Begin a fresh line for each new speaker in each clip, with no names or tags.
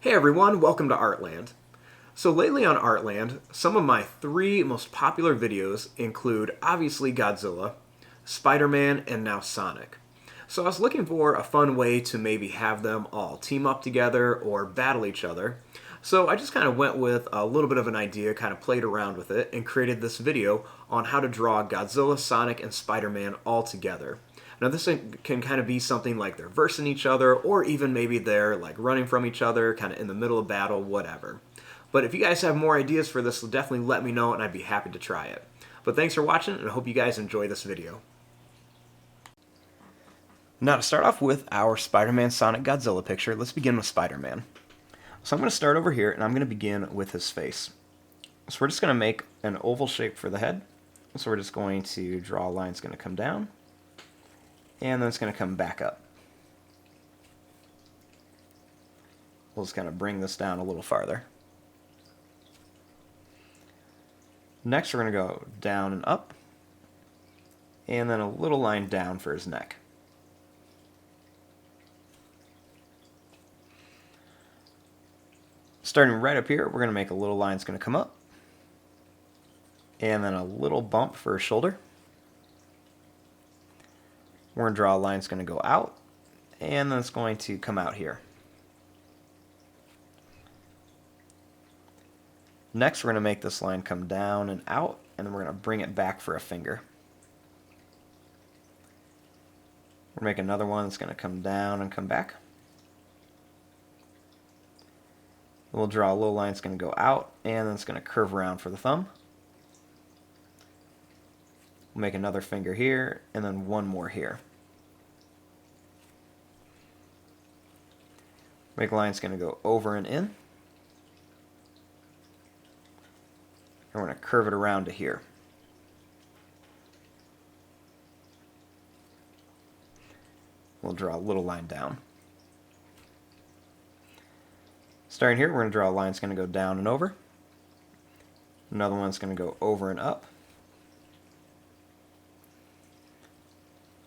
Hey everyone, welcome to Artland. So lately on Artland, some of my three most popular videos include obviously Godzilla, Spider-Man, and now Sonic. So I was looking for a fun way to maybe have them all team up together or battle each other. So I just kind of went with a little bit of an idea, kind of played around with it, and created this video on how to draw Godzilla, Sonic, and Spider-Man all together. Now this can kind of be something like they're versing each other, or even maybe they're like running from each other, kind of in the middle of battle, whatever. But if you guys have more ideas for this, definitely let me know and I'd be happy to try it. But thanks for watching and I hope you guys enjoy this video. Now to start off with our Spider-Man Sonic Godzilla picture, let's begin with Spider-Man. So I'm going to start over here and I'm going to begin with his face. So we're just going to make an oval shape for the head. So we're just going to draw a line that's going to come down, and then it's going to come back up. We'll just kind of bring this down a little farther. Next we're going to go down and up, and then a little line down for his neck. Starting right up here, we're going to make a little line that's going to come up, and then a little bump for his shoulder. We're going to draw a line that's going to go out, and then it's going to come out here. Next, we're going to make this line come down and out, and then we're going to bring it back for a finger. We'll make another one that's going to come down and come back. We'll draw a little line that's going to go out, and then it's going to curve around for the thumb. We'll make another finger here, and then one more here. Make a line that's going to go over and in. And we're going to curve it around to here. We'll draw a little line down. Starting here, we're going to draw a line that's going to go down and over. Another one that's going to go over and up.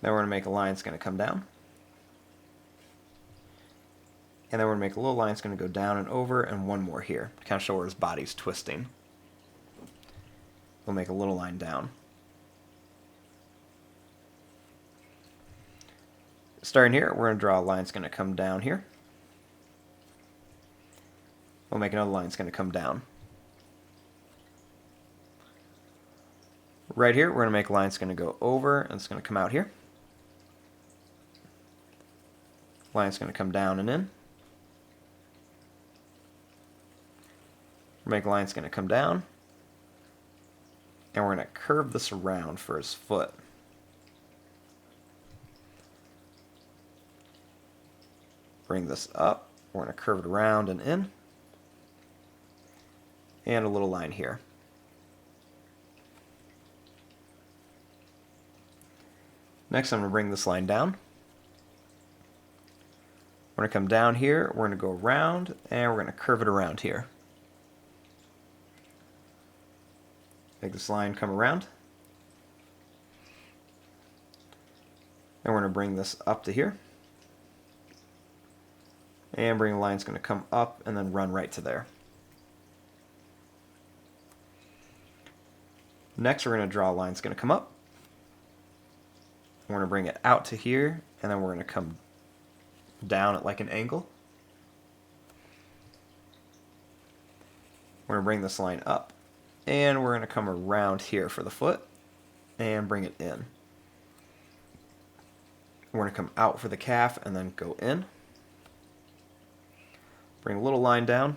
Then we're going to make a line that's going to come down. And then we're going to make a little line that's going to go down and over, and one more here, to kind of show where his body's twisting. We'll make a little line down. Starting here, we're going to draw a line that's going to come down here. We'll make another line that's going to come down. Right here, we're going to make a line that's going to go over, and it's going to come out here. Line that's going to come down and in. Make a line that's going to come down. And we're going to curve this around for his foot. Bring this up. We're going to curve it around and in. And a little line here. Next, I'm going to bring this line down. We're going to come down here, we're going to go around, and we're going to curve it around here. Make this line come around. And we're going to bring this up to here. And bring the line that's going to come up and then run right to there. Next, we're going to draw a line that's going to come up. We're going to bring it out to here, and then we're going to come down at like an angle. We're going to bring this line up, and we're going to come around here for the foot and bring it in. We're going to come out for the calf and then go in. Bring a little line down,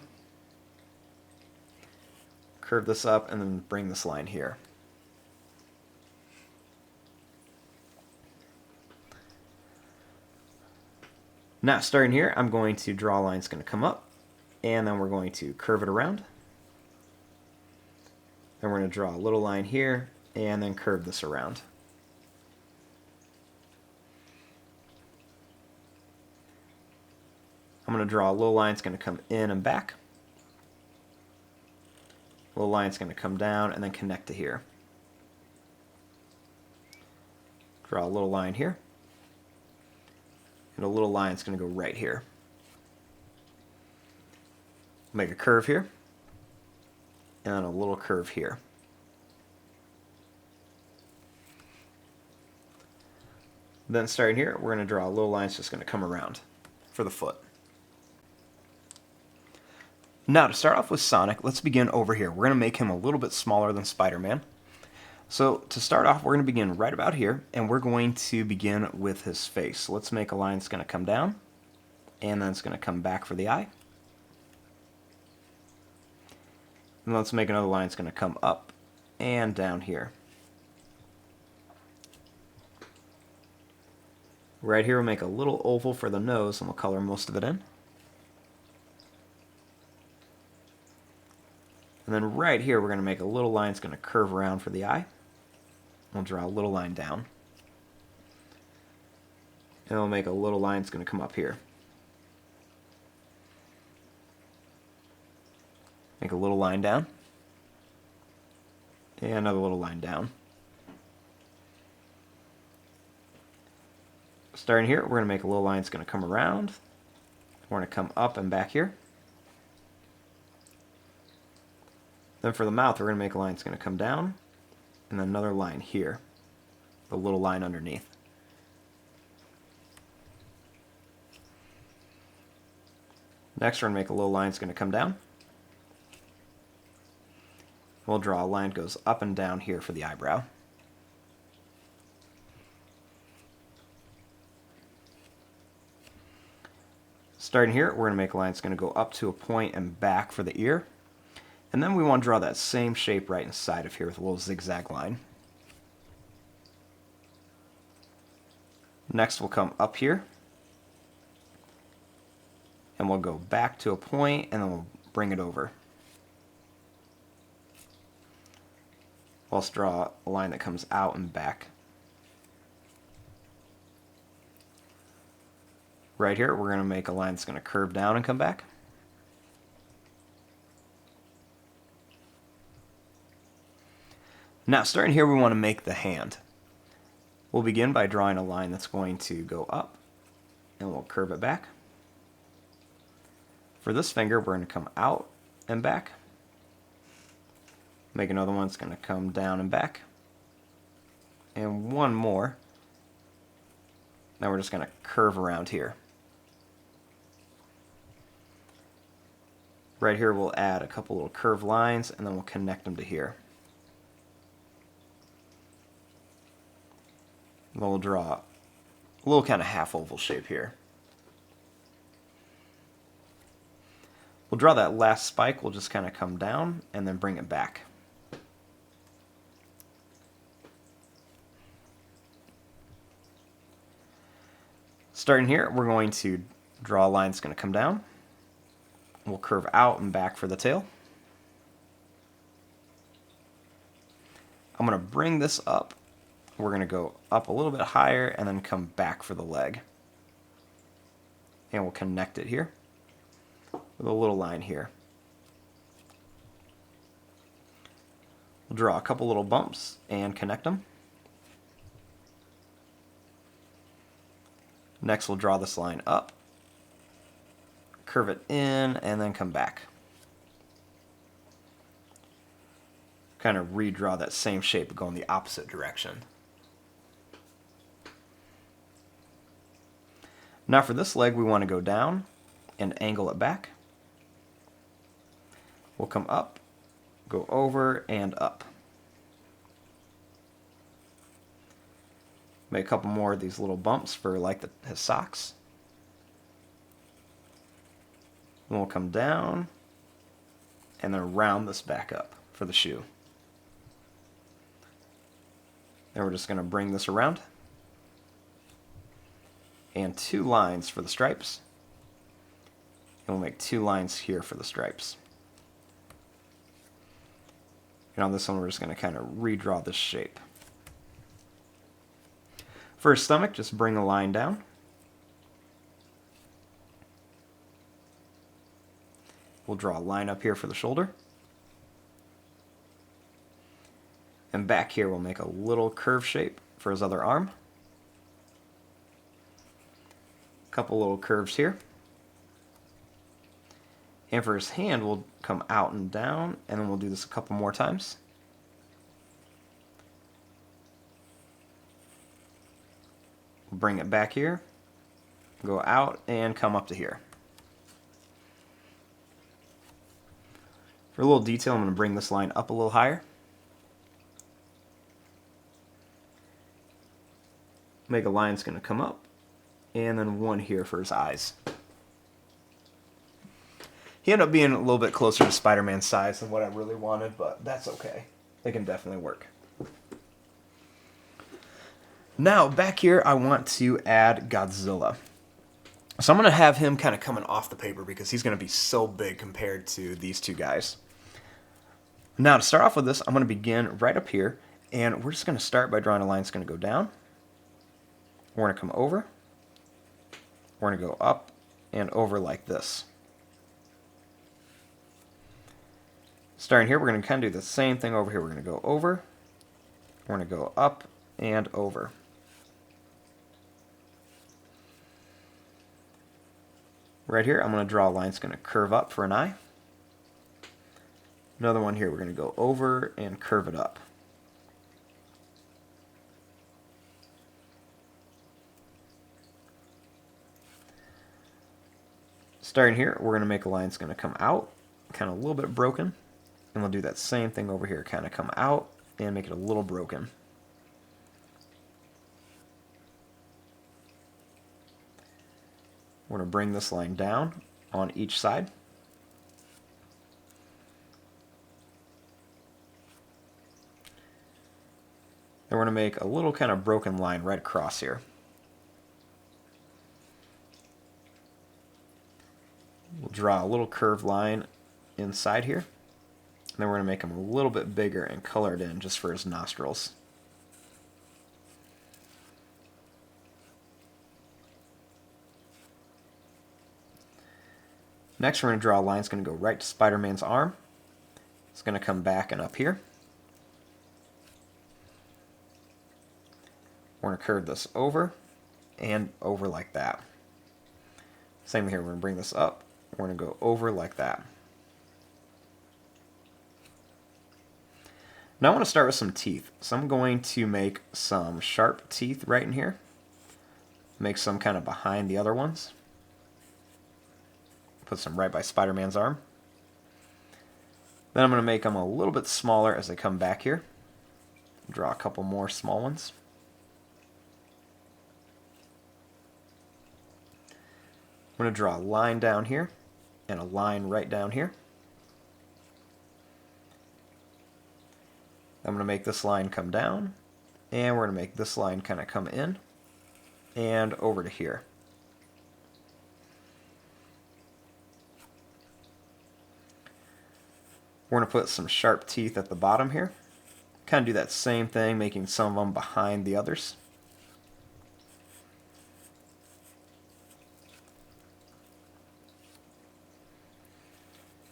curve this up, and then bring this line here. Now, starting here, I'm going to draw a line that's going to come up, and then we're going to curve it around. Then we're going to draw a little line here, and then curve this around. I'm going to draw a little line that's going to come in and back. A little line that's going to come down and then connect to here. Draw a little line here. And a little line that's going to go right here. Make a curve here, and then a little curve here. Then starting here, we're going to draw a little line that's just going to come around for the foot. Now to start off with Sonic, let's begin over here. We're going to make him a little bit smaller than Spider-Man. So to start off, we're going to begin right about here, and we're going to begin with his face. So let's make a line that's going to come down, and then it's going to come back for the eye. And let's make another line that's going to come up and down here. Right here we'll make a little oval for the nose, and we'll color most of it in. And then right here we're going to make a little line that's going to curve around for the eye. We'll draw a little line down. And we'll make a little line that's going to come up here. Make a little line down. And another little line down. Starting here, we're going to make a little line that's going to come around. We're going to come up and back here. Then for the mouth, we're going to make a line that's going to come down, and then another line here, the little line underneath. Next, we're going to make a little line that's going to come down. We'll draw a line that goes up and down here for the eyebrow. Starting here, we're going to make a line that's going to go up to a point and back for the ear. And then we want to draw that same shape right inside of here with a little zigzag line. Next we'll come up here. And we'll go back to a point and then we'll bring it over. Let's draw a line that comes out and back. Right here we're going to make a line that's going to curve down and come back. Now, starting here, we want to make the hand. We'll begin by drawing a line that's going to go up, and we'll curve it back. For this finger, we're going to come out and back. Make another one that's going to come down and back. And one more. Now we're just going to curve around here. Right here, we'll add a couple little curved lines, and then we'll connect them to here. We'll draw a little kind of half oval shape here. We'll draw that last spike, we'll just kind of come down and then bring it back. Starting here, we're going to draw a line that's going to come down. We'll curve out and back for the tail. I'm going to bring this up. We're going to go up a little bit higher and then come back for the leg. And we'll connect it here with a little line here. We'll draw a couple little bumps and connect them. Next we'll draw this line up, curve it in, and then come back. Kind of redraw that same shape but go in the opposite direction. Now for this leg we want to go down and angle it back. We'll come up, go over, and up. Make a couple more of these little bumps for like his socks. And we'll come down and then round this back up for the shoe. Then we're just going to bring this around. And 2 lines for the stripes. And we'll make 2 lines here for the stripes. And on this one we're just going to kind of redraw this shape. For his stomach, just bring a line down. We'll draw a line up here for the shoulder. And back here we'll make a little curve shape for his other arm. Couple little curves here. And for his hand, we'll come out and down, and then we'll do this a couple more times. Bring it back here, go out, and come up to here. For a little detail, I'm going to bring this line up a little higher. Make a line that's going to come up, and then one here for his eyes. He ended up being a little bit closer to Spider-Man's size than what I really wanted, but that's okay. It can definitely work. Now, back here, I want to add Godzilla. So I'm going to have him kind of coming off the paper because he's going to be so big compared to these two guys. Now, to start off with this, I'm going to begin right up here, and we're just going to start by drawing a line that's going to go down. We're going to come over. We're going to go up and over like this. Starting here, we're going to kind of do the same thing over here. We're going to go over. We're going to go up and over. Right here, I'm going to draw a line that's going to curve up for an eye. Another one here, we're going to go over and curve it up. Starting here, we're going to make a line that's going to come out, kind of a little bit broken. And we'll do that same thing over here, kind of come out and make it a little broken. We're going to bring this line down on each side. And we're going to make a little kind of broken line right across here. We'll draw a little curved line inside here. And then we're going to make him a little bit bigger and color it in just for his nostrils. Next, we're going to draw a line that's going to go right to Spider-Man's arm. It's going to come back and up here. We're going to curve this over and over like that. Same here, we're going to bring this up. We're going to go over like that. Now I want to start with some teeth. So I'm going to make some sharp teeth right in here. Make some kind of behind the other ones. Put some right by Spider-Man's arm. Then I'm going to make them a little bit smaller as they come back here. Draw a couple more small ones. I'm going to draw a line down here and a line right down here. I'm going to make this line come down, and we're going to make this line kind of come in and over to here. We're going to put some sharp teeth at the bottom here. Kind of do that same thing, making some of them behind the others.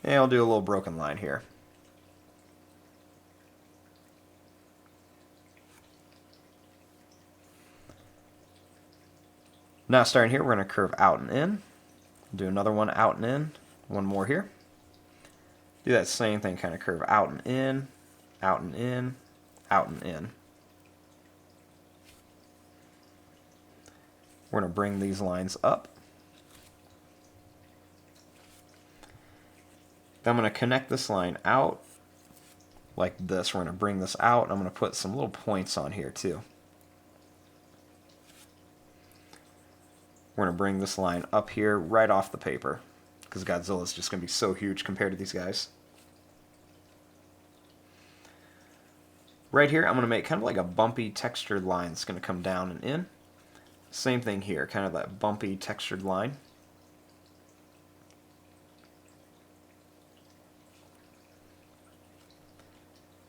And I'll do a little broken line here. Now starting here, we're going to curve out and in. Do another one out and in. One more here. Do that same thing, kind of curve out and in, out and in, out and in. We're going to bring these lines up. Then I'm going to connect this line out like this. We're going to bring this out. I'm going to put some little points on here too. We're going to bring this line up here right off the paper because Godzilla is just going to be so huge compared to these guys. Right here, I'm going to make kind of like a bumpy textured line that's going to come down and in. Same thing here, kind of that bumpy textured line.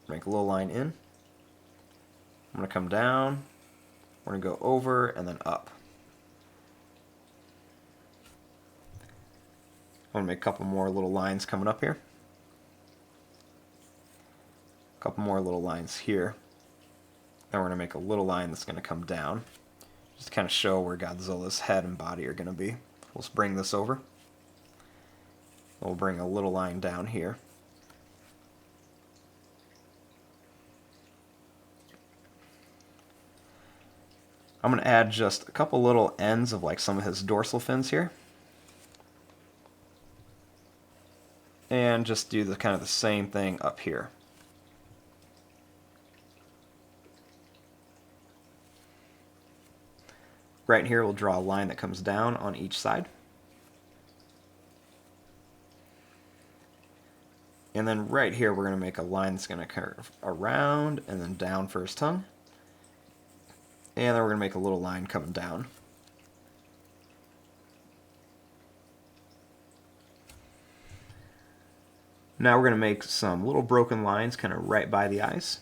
Make a little line in. I'm going to come down. We're going to go over and then up. I'm going to make a couple more little lines coming up here. A couple more little lines here. Then we're going to make a little line that's going to come down. Just to kind of show where Godzilla's head and body are going to be. We'll just bring this over. We'll bring a little line down here. I'm going to add just a couple little ends of like some of his dorsal fins here. And just do the kind of the same thing up here. Right here we'll draw a line that comes down on each side. And then right here we're going to make a line that's going to curve around and then down for his tongue. And then we're going to make a little line coming down. Now we're going to make some little broken lines kind of right by the eyes.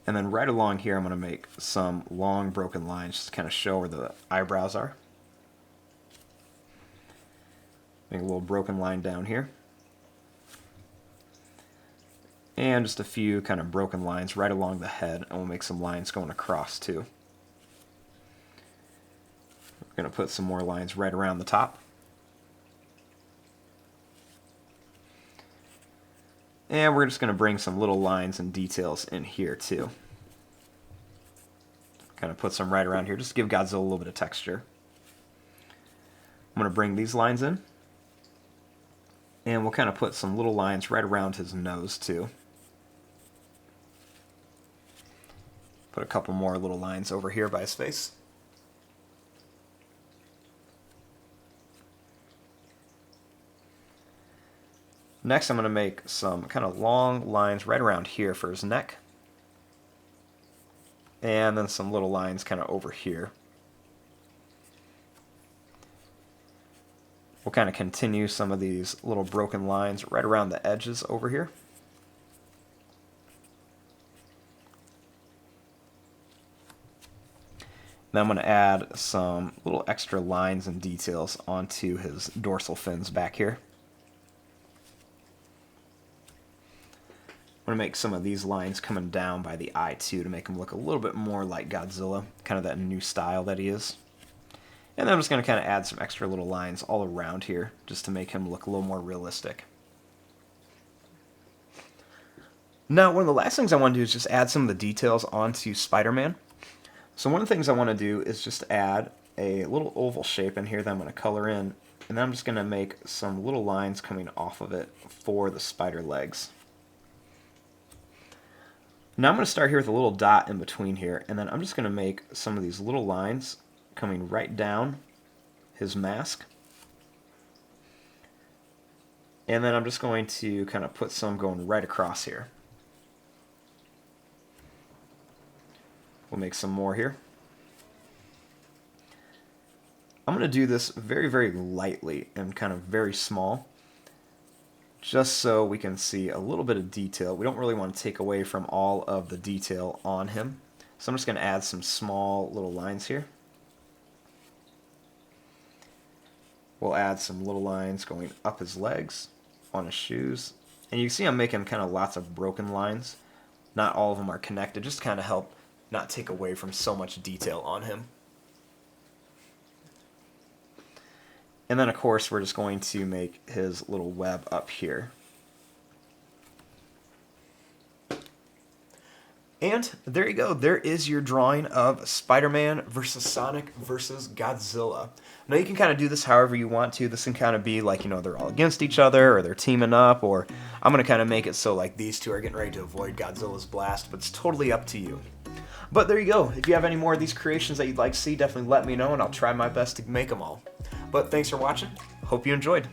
And then right along here I'm going to make some long broken lines just to kind of show where the eyebrows are. Make a little broken line down here. And just a few kind of broken lines right along the head, and we'll make some lines going across too. We're going to put some more lines right around the top. And we're just going to bring some little lines and details in here too. Kind of put some right around here, just to give Godzilla a little bit of texture. I'm going to bring these lines in. And we'll kind of put some little lines right around his nose too. Put a couple more little lines over here by his face. Next I'm going to make some kind of long lines right around here for his neck. And then some little lines kind of over here. We'll kind of continue some of these little broken lines right around the edges over here. Then I'm going to add some little extra lines and details onto his dorsal fins back here. I'm going to make some of these lines coming down by the eye too to make him look a little bit more like Godzilla, kind of that new style that he is. And then I'm just going to kind of add some extra little lines all around here just to make him look a little more realistic. Now, one of the last things I want to do is just add some of the details onto Spider-Man. So one of the things I want to do is just add a little oval shape in here that I'm going to color in, and then I'm just going to make some little lines coming off of it for the spider legs. Now I'm going to start here with a little dot in between here, and then I'm just going to make some of these little lines coming right down his mask. And then I'm just going to kind of put some going right across here. We'll make some more here. I'm going to do this very, very lightly and kind of very small, just so we can see a little bit of detail. We don't really want to take away from all of the detail on him. So I'm just going to add some small little lines here. We'll add some little lines going up his legs, on his shoes. And you can see I'm making kind of lots of broken lines. Not all of them are connected, just to kind of help not take away from so much detail on him. And then of course we're just going to make his little web up here. And there you go, there is your drawing of Spider-Man versus Sonic versus Godzilla. Now you can kind of do this however you want to. This can kind of be like, you know, they're all against each other, or they're teaming up, or I'm going to kind of make it so like these two are getting ready to avoid Godzilla's blast, but it's totally up to you. But there you go. If you have any more of these creations that you'd like to see, definitely let me know, and I'll try my best to make them all. But thanks for watching. Hope you enjoyed.